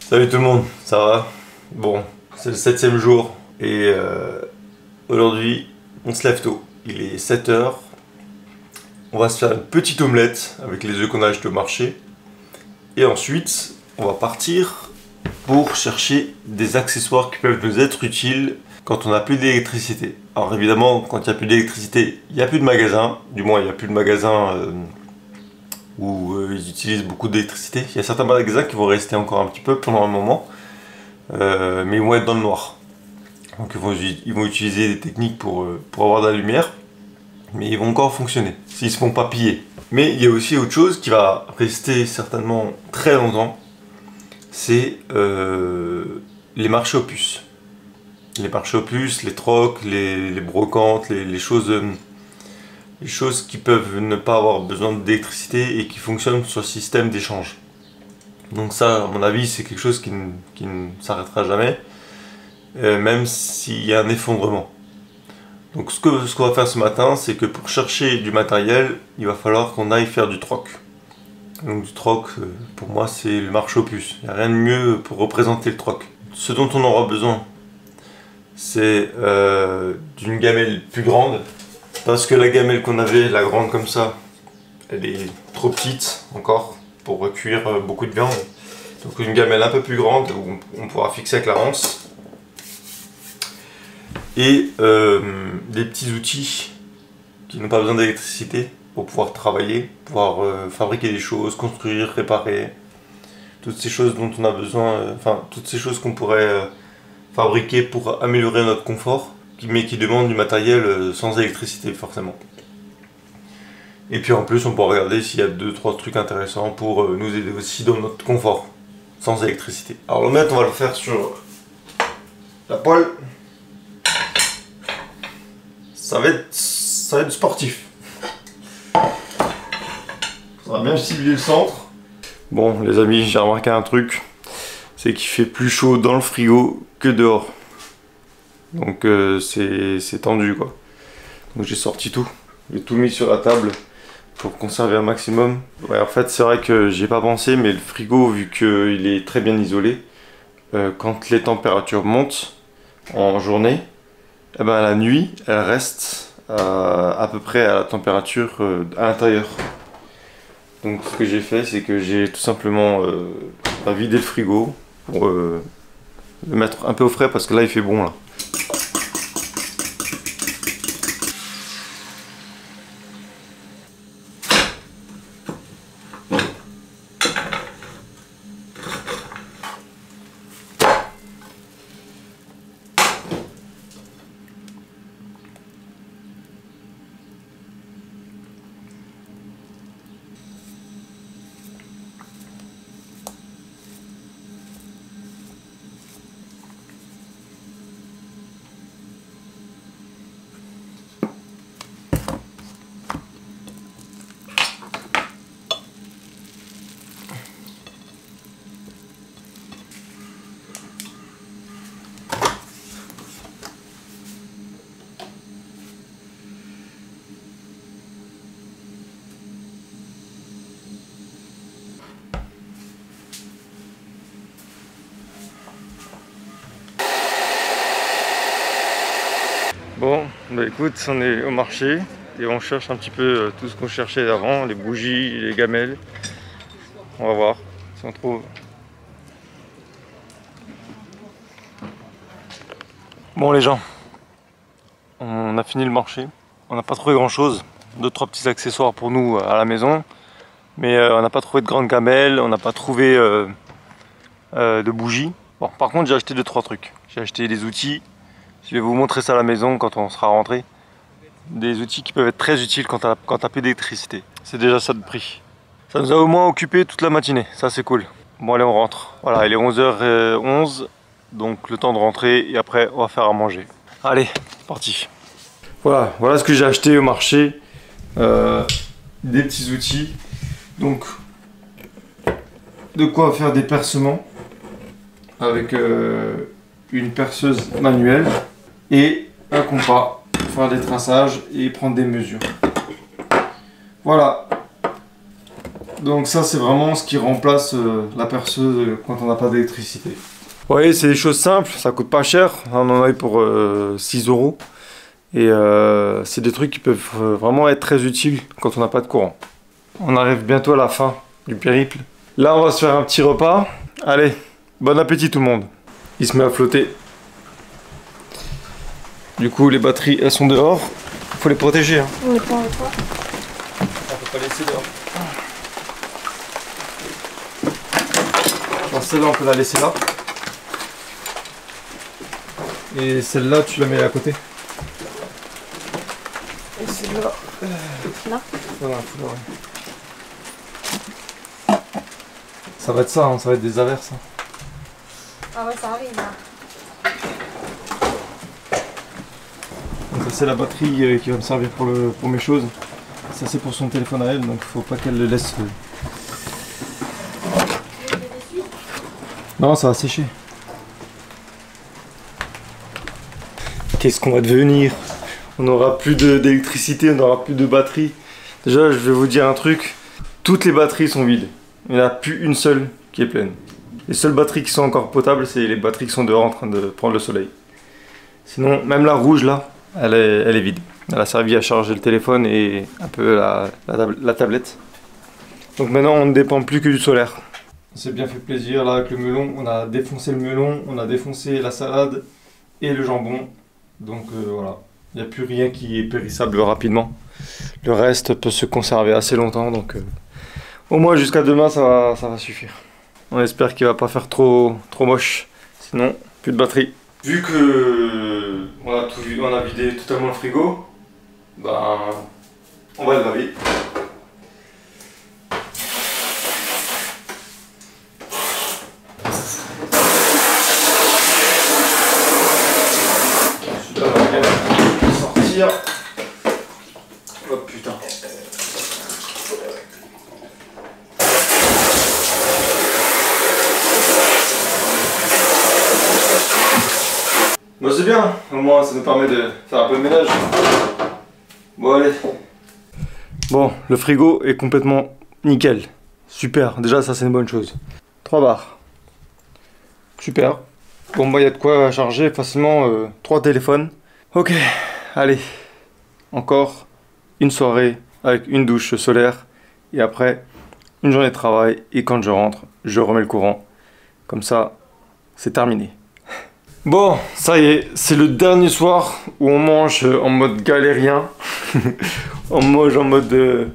Salut tout le monde, ça va? Bon, c'est le 7e jour et aujourd'hui on se lève tôt. Il est 7 heures. On va se faire une petite omelette avec les œufs qu'on a achetés au marché. Et ensuite, on va partir pour chercher des accessoires qui peuvent nous être utiles quand on n'a plus d'électricité. Alors évidemment, quand il n'y a plus d'électricité, il n'y a plus de magasin. Du moins, il n'y a plus de magasin où ils utilisent beaucoup d'électricité. Il y a certains magasins qui vont rester encore un petit peu pendant un moment, mais ils vont être dans le noir. Donc ils vont utiliser des techniques pour avoir de la lumière, mais ils vont encore fonctionner, s'ils ne se font pas piller. Mais il y a aussi autre chose qui va rester certainement très longtemps, c'est les marchés aux puces. Les marchés aux puces, les trocs, les brocantes, les choses qui peuvent ne pas avoir besoin d'électricité et qui fonctionnent sur le système d'échange. Donc ça, à mon avis, c'est quelque chose qui ne s'arrêtera jamais, même s'il y a un effondrement. Donc ce qu'on va faire ce matin, c'est que pour chercher du matériel, il va falloir qu'on aille faire du troc. Donc du troc, pour moi, c'est le marché aux puces. Il n'y a rien de mieux pour représenter le troc. Ce dont on aura besoin, c'est d'une gamelle plus grande, parce que la gamelle qu'on avait, la grande comme ça, elle est trop petite encore pour cuire beaucoup de viande. Donc une gamelle un peu plus grande où on pourra fixer avec la ronce. Et des petits outils qui n'ont pas besoin d'électricité pour pouvoir travailler, pouvoir fabriquer des choses, construire, réparer. Toutes ces choses dont on a besoin, enfin toutes ces choses qu'on pourrait fabriquer pour améliorer notre confort, mais qui demandent du matériel sans électricité forcément. Et puis en plus on pourra regarder s'il y a 2-3 trucs intéressants pour nous aider aussi dans notre confort, sans électricité. Alors l'omelette on va le faire sur la poêle. Ça va être sportif. On va bien cibler le centre. Bon les amis, j'ai remarqué un truc, c'est qu'il fait plus chaud dans le frigo que dehors. Donc c'est tendu quoi. Donc j'ai sorti tout, j'ai tout mis sur la table pour conserver un maximum. Ouais, en fait c'est vrai que j'y ai pas pensé, mais le frigo, vu qu'il est très bien isolé, quand les températures montent en journée, eh ben, la nuit elle reste à peu près à la température à l'intérieur. Donc ce que j'ai fait, c'est que j'ai tout simplement vidé le frigo pour le mettre un peu au frais, parce que là il fait bon là. Bon, bah écoute, on est au marché et on cherche un petit peu tout ce qu'on cherchait avant, les bougies, les gamelles. On va voir si on trouve. Bon les gens, on a fini le marché. On n'a pas trouvé grand chose, 2-3 petits accessoires pour nous à la maison. Mais on n'a pas trouvé de grandes gamelles, on n'a pas trouvé de bougies. Bon, par contre j'ai acheté 2-3 trucs. J'ai acheté des outils. Je vais vous montrer ça à la maison quand on sera rentré. Des outils qui peuvent être très utiles quand t'as plus d'électricité. C'est déjà ça de prix. Ça nous a au moins occupé toute la matinée, ça c'est cool. Bon allez on rentre. Voilà, il est 11h11, donc le temps de rentrer et après on va faire à manger. Allez, parti. Voilà ce que j'ai acheté au marché. Des petits outils. Donc, de quoi faire des percements avec une perceuse manuelle et un compas pour faire des traçages et prendre des mesures. Voilà. Donc ça c'est vraiment ce qui remplace la perceuse quand on n'a pas d'électricité. Vous voyez, c'est des choses simples, ça coûte pas cher, on en a eu pour 6 €. Et c'est des trucs qui peuvent vraiment être très utiles quand on n'a pas de courant. On arrive bientôt à la fin du périple. Là on va se faire un petit repas. Allez, bon appétit tout le monde. Il se met à flotter. Du coup les batteries elles sont dehors. Faut les protéger. Hein. On les prend avec quoi? On peut pas laisser dehors. Alors celle-là on peut la laisser là. Et celle-là tu la mets à côté. Et celle-là... Là? Voilà, ouais. Ça va être ça, hein, ça va être des averses. Hein. Ah ouais, ça arrive là. Donc ça c'est la batterie qui va me servir pour mes choses. Ça c'est pour son téléphone à elle, donc faut pas qu'elle le laisse... Non, ça va sécher. Qu'est-ce qu'on va devenir? On n'aura plus d'électricité, on n'aura plus de batterie. Déjà, je vais vous dire un truc. Toutes les batteries sont vides. Il n'y en a plus une seule qui est pleine. Les seules batteries qui sont encore potables, c'est les batteries qui sont dehors en train de prendre le soleil. Sinon, même la rouge là, elle est vide. Elle a servi à charger le téléphone et un peu la tablette. Donc maintenant, on ne dépend plus que du solaire. On s'est bien fait plaisir là avec le melon. On a défoncé le melon, on a défoncé la salade et le jambon. Donc voilà. Il n'y a plus rien qui est périssable rapidement. Le reste peut se conserver assez longtemps, donc au moins jusqu'à demain ça va suffire. On espère qu'il va pas faire trop moche, sinon plus de batterie. Vu que on a vidé totalement le frigo, ben on va le laver. Oh putain. Bon c'est bien, au moins ça nous permet de faire un peu de ménage. Bon allez. Bon, le frigo est complètement nickel. Super, déjà ça c'est une bonne chose. 3 barres. Super. Bon bah il y a de quoi charger facilement 3 téléphones. Ok, allez. Encore une soirée avec une douche solaire et après une journée de travail et quand je rentre je remets le courant, comme ça c'est terminé. Bon ça y est, c'est le dernier soir où on mange en mode galérien. On mange en mode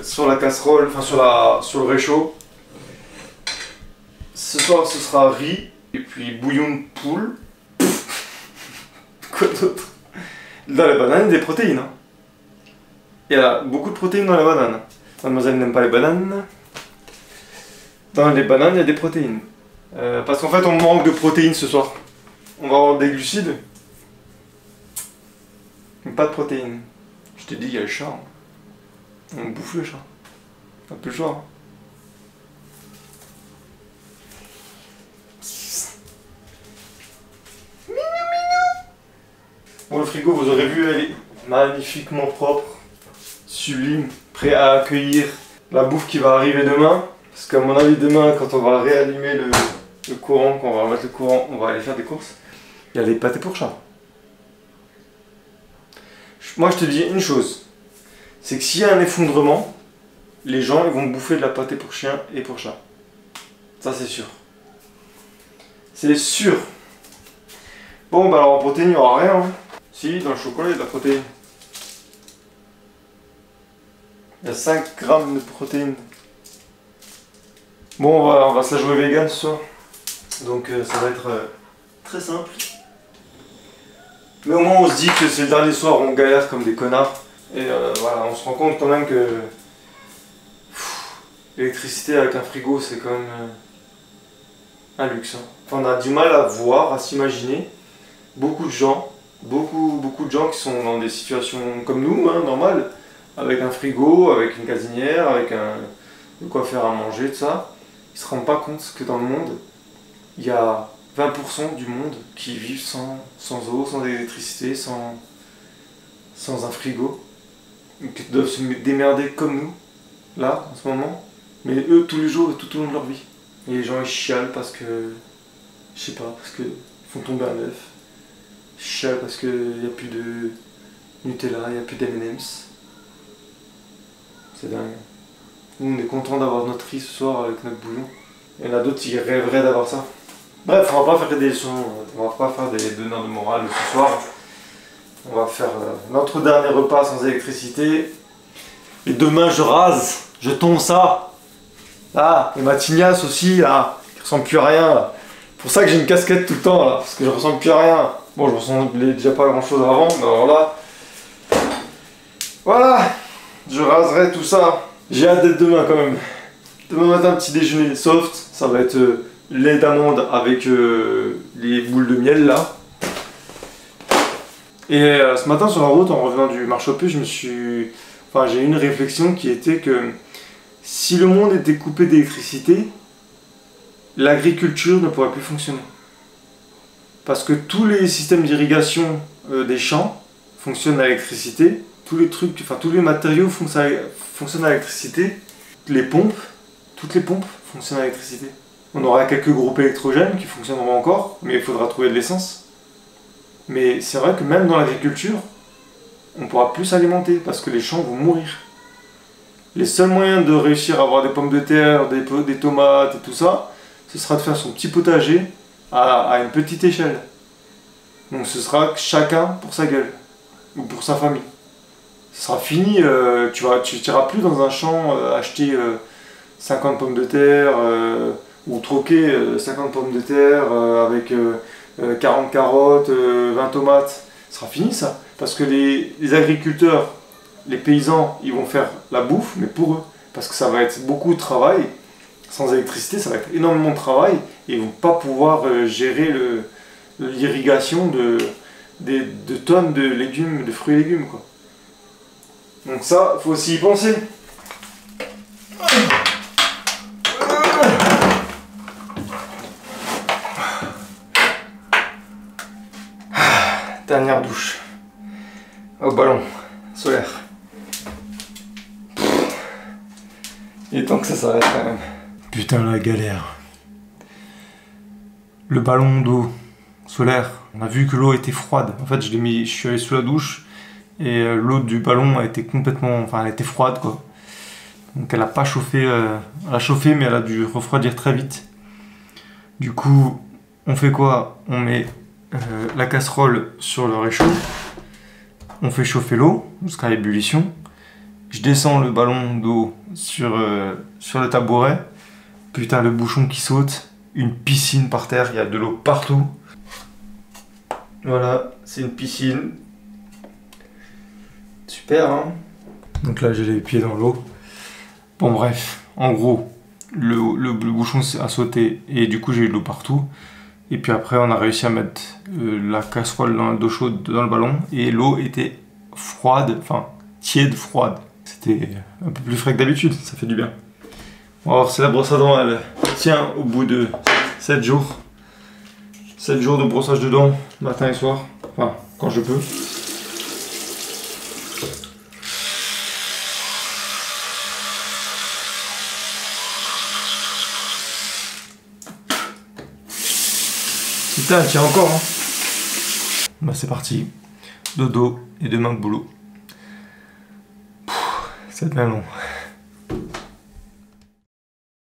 sur la casserole, enfin sur le réchaud. Ce soir ce sera riz et puis bouillon de poule. Quoi d'autre? Dans la banane, il y a des protéines. Hein. Il y a beaucoup de protéines dans la banane. Mademoiselle n'aime pas les bananes. Dans les bananes, il y a des protéines. Parce qu'en fait, on manque de protéines ce soir. On va avoir des glucides. Mais pas de protéines. Je t'ai dit, il y a le chat. Hein. On bouffe le chat. Un peu le choix. Hein. Bon, le frigo, vous aurez vu, elle est magnifiquement propre, sublime, prêt à accueillir la bouffe qui va arriver demain. Parce qu'à mon avis, demain, quand on va réallumer le courant, quand on va remettre le courant, on va aller faire des courses. Il y a les pâtés pour chat. Moi, je te dis une chose, c'est que s'il y a un effondrement, les gens ils vont bouffer de la pâté pour chien et pour chat. Ça, c'est sûr. C'est sûr. Bon, bah alors en protéines, il n'y aura rien. Hein. Si, dans le chocolat, il y a de la protéine. Il y a 5 grammes de protéines. Bon, on va se la jouer vegan ce soir. Donc ça va être très simple. Mais au moins on se dit que c'est le dernier soir où on galère comme des connards. Et voilà, on se rend compte quand même que l'électricité avec un frigo c'est quand même un luxe. Hein. Enfin, on a du mal à voir, à s'imaginer. Beaucoup de gens qui sont dans des situations comme nous, hein, normales, avec un frigo, avec une gazinière, avec de quoi faire à manger, tout ça, ils se rendent pas compte que dans le monde, il y a 20% du monde qui vivent sans eau, sans électricité, sans un frigo, qui doivent se démerder comme nous là, en ce moment. Mais eux, tous les jours et tout au long de leur vie. Et les gens, ils chialent parce que... Je sais pas, parce que ils font tomber un œuf. Ils chialent parce qu'il n'y a plus de Nutella, il n'y a plus d'M&M's. C'est dingue. Nous, on est content d'avoir notre riz ce soir avec notre bouillon. Il y en a d'autres qui rêveraient d'avoir ça. Bref, on va pas faire des leçons, on va pas faire des donneurs de morale ce soir. On va faire notre dernier repas sans électricité. Et demain, je rase, je tombe ça. Ah, et ma tignasse aussi, là, qui ressemble plus à rien. Là. C'est pour ça que j'ai une casquette tout le temps, là, parce que je ressemble plus à rien. Bon, je ressemblais déjà pas à grand chose avant, mais alors là... Voilà, je raserai tout ça. J'ai hâte d'être demain quand même. Demain matin, petit déjeuner soft, ça va être lait d'amande avec les boules de miel là. Et ce matin sur la route, en revenant du marché aux puces, j'ai eu une réflexion qui était que si le monde était coupé d'électricité, l'agriculture ne pourrait plus fonctionner. Parce que tous les systèmes d'irrigation des champs fonctionnent à l'électricité, tous les matériaux fonctionnent à l'électricité, les pompes, toutes les pompes fonctionnent à l'électricité. On aura quelques groupes électrogènes qui fonctionneront encore, mais il faudra trouver de l'essence. Mais c'est vrai que même dans l'agriculture, on ne pourra plus s'alimenter parce que les champs vont mourir. Les seuls moyens de réussir à avoir des pommes de terre, des tomates et tout ça, ce sera de faire son petit potager à une petite échelle. Donc ce sera chacun pour sa gueule, ou pour sa famille. Ce sera fini, tu n'iras plus dans un champ acheter 50 pommes de terre, ou troquer 50 pommes de terre avec 40 carottes, 20 tomates. Ce sera fini ça, parce que les agriculteurs, les paysans, ils vont faire la bouffe, mais pour eux. Parce que ça va être beaucoup de travail. Sans électricité, ça va être énormément de travail. Et ils ne vont pas pouvoir gérer l'irrigation de tonnes de légumes, de fruits et légumes, quoi. Donc ça, il faut aussi y penser. Dernière douche. Au ballon solaire. Il est temps que ça s'arrête quand même. Putain la galère. Le ballon d'eau solaire, on a vu que l'eau était froide. En fait, je suis allé sous la douche et l'eau du ballon a été elle était froide quoi. Donc elle a pas chauffé, elle a chauffé mais elle a dû refroidir très vite. Du coup, on fait quoi? On met la casserole sur le réchaud, on fait chauffer l'eau jusqu'à l'ébullition. Je descends le ballon d'eau sur le tabouret. Putain, le bouchon qui saute, une piscine par terre, il y a de l'eau partout. Voilà, c'est une piscine. Super, hein? Donc là, j'ai les pieds dans l'eau. Bon, bref, en gros, le bouchon a sauté et du coup, j'ai eu de l'eau partout. Et puis après, on a réussi à mettre la casserole dans l'eau chaude dans le ballon et l'eau était froide, enfin tiède, froide. C'était un peu plus frais que d'habitude, ça fait du bien. Bon, alors, c'est la brosse à dents, elle tient au bout de 7 jours. 7 jours de brossage de dents, matin et soir. Enfin, quand je peux. Putain, elle tient encore, hein. Bah, c'est parti. Dodo et demain boulot. Ça devient long.